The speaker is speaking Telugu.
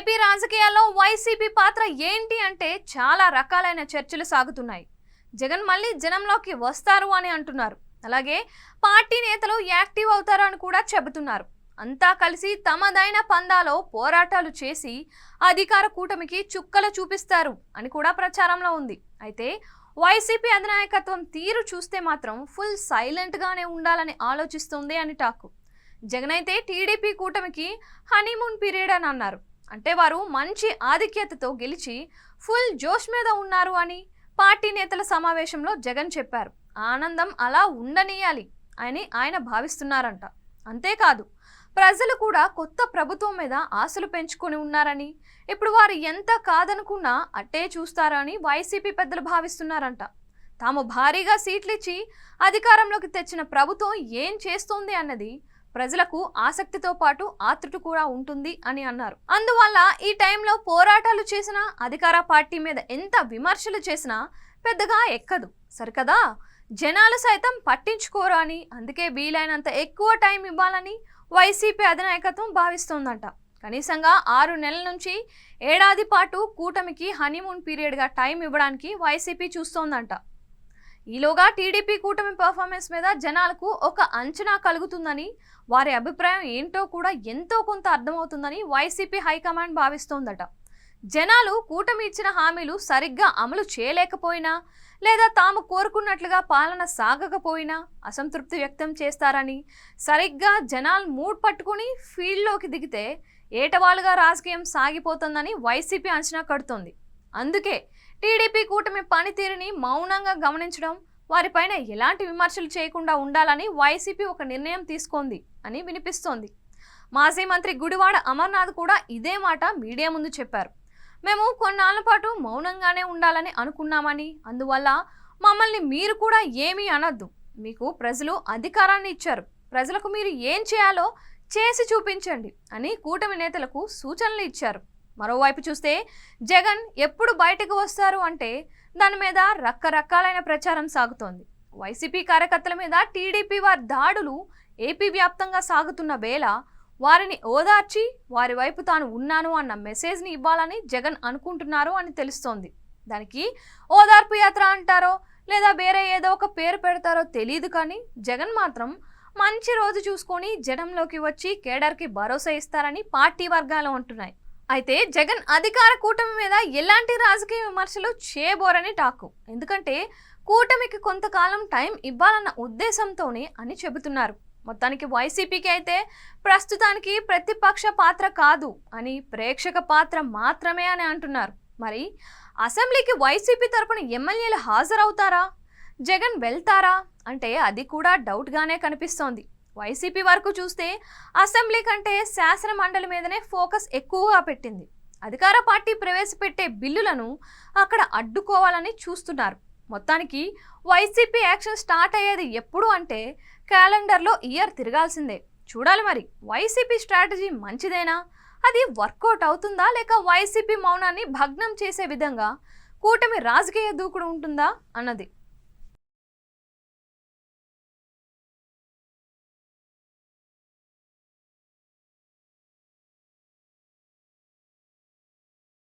ఏపీ రాజకీయాల్లో వైసీపీ పాత్ర ఏంటి అంటే చాలా రకాలైన చర్చలు సాగుతున్నాయి. జగన్ మళ్ళీ జనంలోకి వస్తారు అని అంటున్నారు. అలాగే పార్టీ నేతలు యాక్టివ్ అవుతారు అని కూడా చెబుతున్నారు. అంతా కలిసి తమదైన పందాలో పోరాటాలు చేసి అధికార కూటమికి చుక్కలు చూపిస్తారు అని కూడా ప్రచారంలో ఉంది. అయితే వైసీపీ అధినాయకత్వం తీరు చూస్తే మాత్రం ఫుల్ సైలెంట్ గానే ఉండాలని ఆలోచిస్తుంది అని టాకు. జగన్ అయితే టీడీపీ కూటమికి హనీమూన్ పీరియడ్ అని అన్నారు. అంటే వారు మంచి ఆధిక్యతతో గెలిచి ఫుల్ జోష్ మీద ఉన్నారు అని పార్టీ నేతల సమావేశంలో జగన్ చెప్పారు. ఆనందం అలా ఉండనీయాలి అని ఆయన భావిస్తున్నారంట. అంతేకాదు ప్రజలు కూడా కొత్త ప్రభుత్వం మీద ఆశలు పెంచుకొని ఉన్నారని, ఇప్పుడు వారు ఎంత కాదనుకున్నా అట్టే చూస్తారని వైసీపీ పెద్దలు భావిస్తున్నారంట. తాము భారీగా సీట్లు ఇచ్చి అధికారంలోకి తెచ్చిన ప్రభుత్వం ఏం చేస్తోంది అన్నది ప్రజలకు ఆసక్తితో పాటు ఆతృత కూడా ఉంటుంది అని అన్నారు. అందువల్ల ఈ టైంలో పోరాటాలు చేసినా అధికార పార్టీ మీద ఎంత విమర్శలు చేసినా పెద్దగా ఎక్కదు సరికదా. జనాలు సైతం పట్టించుకోరు అని, అందుకే వీలైనంత ఎక్కువ టైం ఇవ్వాలని వైసీపీ అధినాయకత్వం భావిస్తోందంట. కనీసంగా 6 నెలల నుంచి ఏడాది పాటు కూటమికి హనీమూన్ పీరియడ్గా టైం ఇవ్వడానికి వైసీపీ చూస్తోందంట. ఈలోగా టీడీపీ కూటమి పర్ఫార్మెన్స్ మీద జనాలకు ఒక అంచనా కలుగుతుందని, వారి అభిప్రాయం ఏంటో కూడా ఎంతో కొంత అర్థమవుతుందని వైసీపీ హైకమాండ్ భావిస్తోందట. జనాలు కూటమి ఇచ్చిన హామీలు సరిగ్గా అమలు చేయలేకపోయినా, లేదా తాము కోరుకున్నట్లుగా పాలన సాగకపోయినా అసంతృప్తి వ్యక్తం చేస్తారని, సరిగ్గా జనాలు మూడ్ పట్టుకుని ఫీల్డ్లోకి దిగితే ఏటవాలుగా రాజకీయం సాగిపోతుందని వైసీపీ అంచనా కడుతోంది. అందుకే టీడీపీ కూటమి పనితీరుని మౌనంగా గమనించడం, వారిపైన ఎలాంటి విమర్శలు చేయకుండా ఉండాలని వైసీపీ ఒక నిర్ణయం తీసుకుంది అని వినిపిస్తోంది. మాజీ మంత్రి గుడివాడ అమర్నాథ్ కూడా ఇదే మాట మీడియా ముందు చెప్పారు. మేము కొన్నాళ్ల పాటు మౌనంగానే ఉండాలని అనుకున్నామని, అందువల్ల మమ్మల్ని మీరు కూడా ఏమీ అనొద్దు. మీకు ప్రజలు అధికారాన్ని ఇచ్చారు, ప్రజలకు మీరు ఏం చేయాలో చేసి చూపించండి అని కూటమి నేతలకు సూచనలు ఇచ్చారు. మరోవైపు చూస్తే జగన్ ఎప్పుడు బయటకు వస్తారు అంటే దాని మీద రకరకాలైన ప్రచారం సాగుతోంది. వైసీపీ కార్యకర్తల మీద టీడీపీ వారి దాడులు ఏపీ వ్యాప్తంగా సాగుతున్న వేళ వారిని ఓదార్చి వారి వైపు తాను ఉన్నాను అన్న మెసేజ్ని ఇవ్వాలని జగన్ అనుకుంటున్నారు అని తెలుస్తోంది. దానికి ఓదార్పు యాత్ర అంటారో లేదా వేరే ఏదో ఒక పేరు పెడతారో తెలియదు, కానీ జగన్ మాత్రం మంచి రోజు చూసుకొని జనంలోకి వచ్చి కేడర్కి భరోసా ఇస్తారని పార్టీ వర్గాలు అంటున్నాయి. అయితే జగన్ అధికార కూటమి మీద ఎలాంటి రాజకీయ విమర్శలు చేయబోరని టాకు. ఎందుకంటే కూటమికి కొంతకాలం టైం ఇవ్వాలన్న ఉద్దేశంతోనే అని చెబుతున్నారు. మొత్తానికి వైసీపీకి అయితే ప్రస్తుతానికి ప్రతిపక్ష పాత్ర కాదు అని, ప్రేక్షక పాత్ర మాత్రమే అని అంటున్నారు. మరి అసెంబ్లీకి వైసీపీ తరపున ఎమ్మెల్యేలు హాజరవుతారా, జగన్ వెళ్తారా అంటే అది కూడా డౌట్గానే కనిపిస్తోంది. వైసీపీ వరకు చూస్తే అసెంబ్లీ కంటే శాసన మండలి మీదనే ఫోకస్ ఎక్కువగా పెట్టింది. అధికార పార్టీ ప్రవేశపెట్టే బిల్లులను అక్కడ అడ్డుకోవాలని చూస్తున్నారు. మొత్తానికి వైసీపీ యాక్షన్ స్టార్ట్ అయ్యేది ఎప్పుడు అంటే క్యాలెండర్లో ఇయర్ తిరగాల్సిందే. చూడాలి మరి వైసీపీ స్ట్రాటజీ మంచిదేనా, అది వర్కౌట్ అవుతుందా, లేక వైసీపీ మౌనాన్ని భగ్నం చేసే విధంగా కూటమి రాజకీయ దూకుడు ఉంటుందా అన్నది.